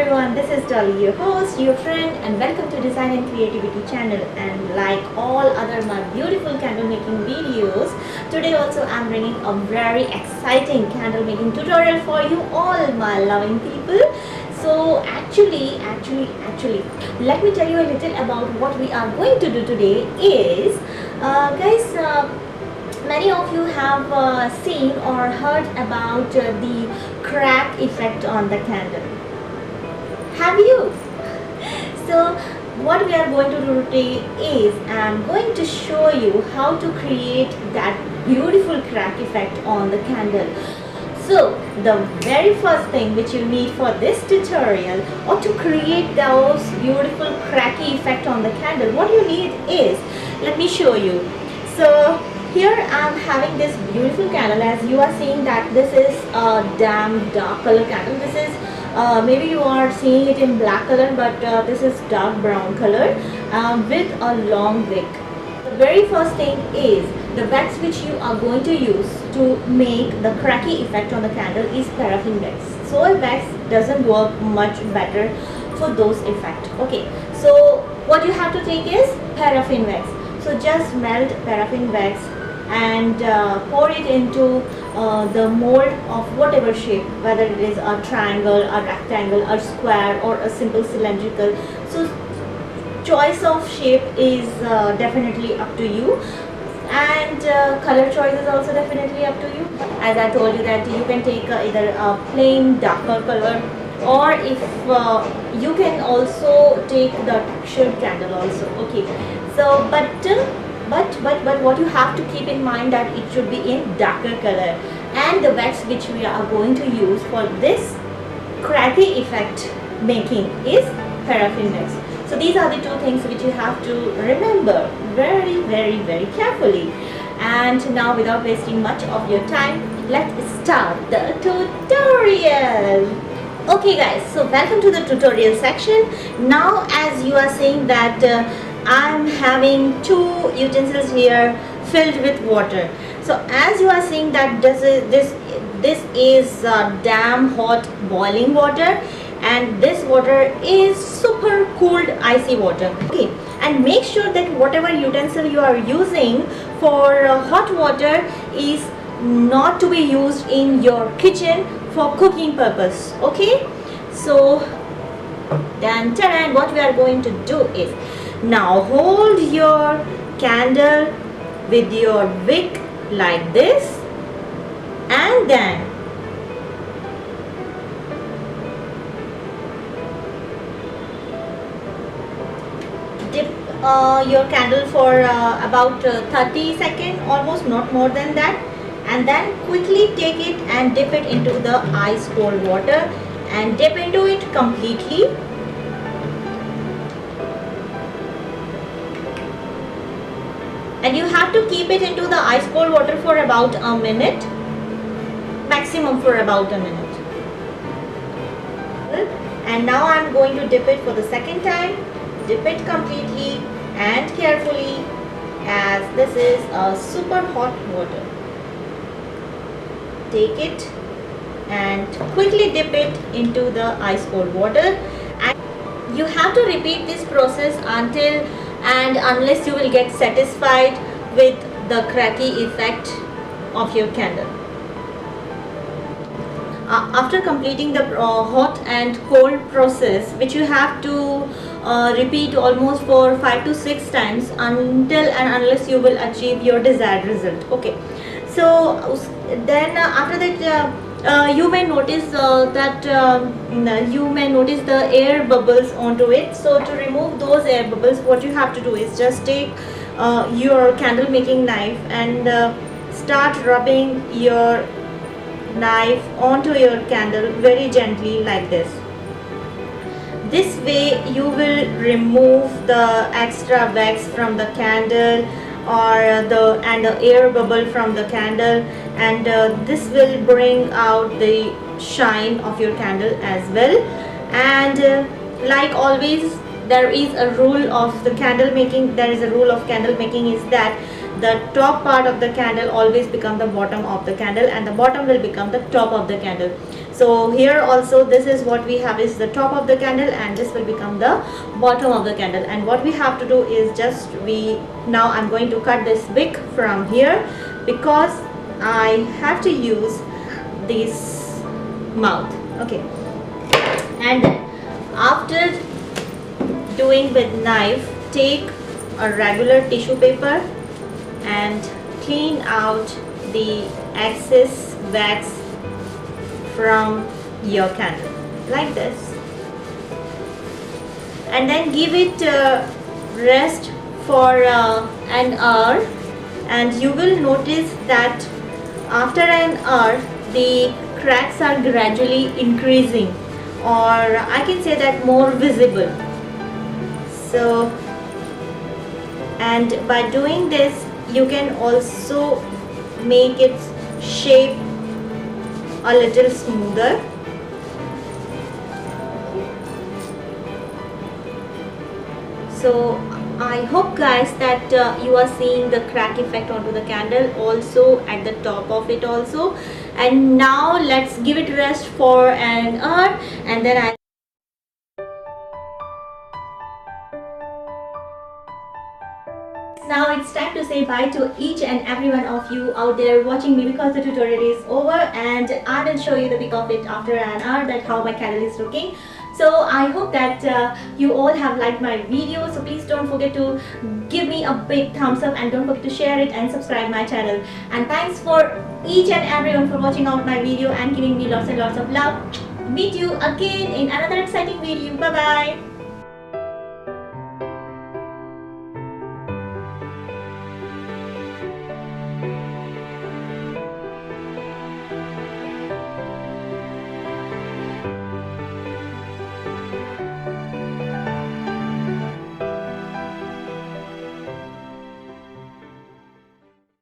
everyone, this is Dolly, your host, your friend, and welcome to Design and Creativity channel. And like all other my beautiful candle making videos, today also I'm bringing a very exciting candle making tutorial for you all my loving people. So actually, let me tell you a little about what we are going to do today is, many of you have seen or heard about the crack effect on the candle. Have you? So what we are going to do today is I'm going to show you how to create that beautiful crack effect on the candle. So the very first thing which you need for this tutorial, or to create those beautiful cracky effect on the candle, what you need is, let me show you. So here I'm having this beautiful candle. As you are seeing that this is a damn dark color candle. This is maybe you are seeing it in black color, but this is dark brown color with a long wick. The very first thing is the wax which you are going to use to make the cracky effect on the candle is paraffin wax. Soy wax doesn't work much better for those effects. Okay, so what you have to take is paraffin wax. So just melt paraffin wax and pour it into the mold of whatever shape, whether it is a triangle, a rectangle, a square, or a simple cylindrical. So choice of shape is definitely up to you, and color choice is also definitely up to you. As I told you that you can take either a plain darker color, or if you can also take the textured candle also. Okay, so but what you have to keep in mind that it should be in darker color, and the wax which we are going to use for this cracky effect making is paraffin wax. So these are the two things which you have to remember very carefully. And now, without wasting much of your time, let's start the tutorial. Okay guys, so welcome to the tutorial section. Now as you are seeing that I'm having two utensils here filled with water. So as you are seeing that this is damn hot boiling water, and this water is super cooled icy water. Okay, and make sure that whatever utensil you are using for hot water is not to be used in your kitchen for cooking purpose. Okay, so then what we are going to do is, now hold your candle with your wick like this, and then dip your candle for about 30 seconds, almost, not more than that, and then quickly take it and dip it into the ice cold water and dip into it completely. And you have to keep it into the ice cold water for about a minute, maximum for about a minute. And now I'm going to dip it for the second time. Dip it completely and carefully, as this is a super hot water. Take it and quickly dip it into the ice cold water, and you have to repeat this process until and unless you will get satisfied with the cracky effect of your candle. After completing the hot and cold process, which you have to repeat almost for 5 to 6 times until and unless you will achieve your desired result. Okay, so then after that you may notice the air bubbles onto it. So to remove those air bubbles, what you have to do is just take your candle making knife and start rubbing your knife onto your candle very gently like this. This way you will remove the extra wax from the candle or the air bubble from the candle, and this will bring out the shine of your candle as well. And like always, there is a rule of the candle making. There is a rule of candle making is that the top part of the candle always become the bottom of the candle, and the bottom will become the top of the candle. So here also this is what we have is the top of the candle, and this will become the bottom of the candle. And what we have to do is just now I'm going to cut this wick from here, because I have to use this mouth. Okay, and then after doing with knife, take a regular tissue paper and clean out the excess wax from your candle like this, and then give it rest for an hour, and you will notice that after an hour the cracks are gradually increasing, or I can say that more visible. So, and by doing this you can also make its shape a little smoother. So I hope guys that you are seeing the crack effect onto the candle, also at the top of it also. And now let's give it rest for an hour, and then now it's time to say bye to each and every one of you out there watching me, because the tutorial is over, and I will show you the pic of it after an hour, that how my candle is looking. So I hope that you all have liked my video. So please don't forget to give me a big thumbs up, and don't forget to share it and subscribe my channel. And thanks for each and everyone for watching out my video and giving me lots and lots of love. Meet you again in another exciting video. Bye bye.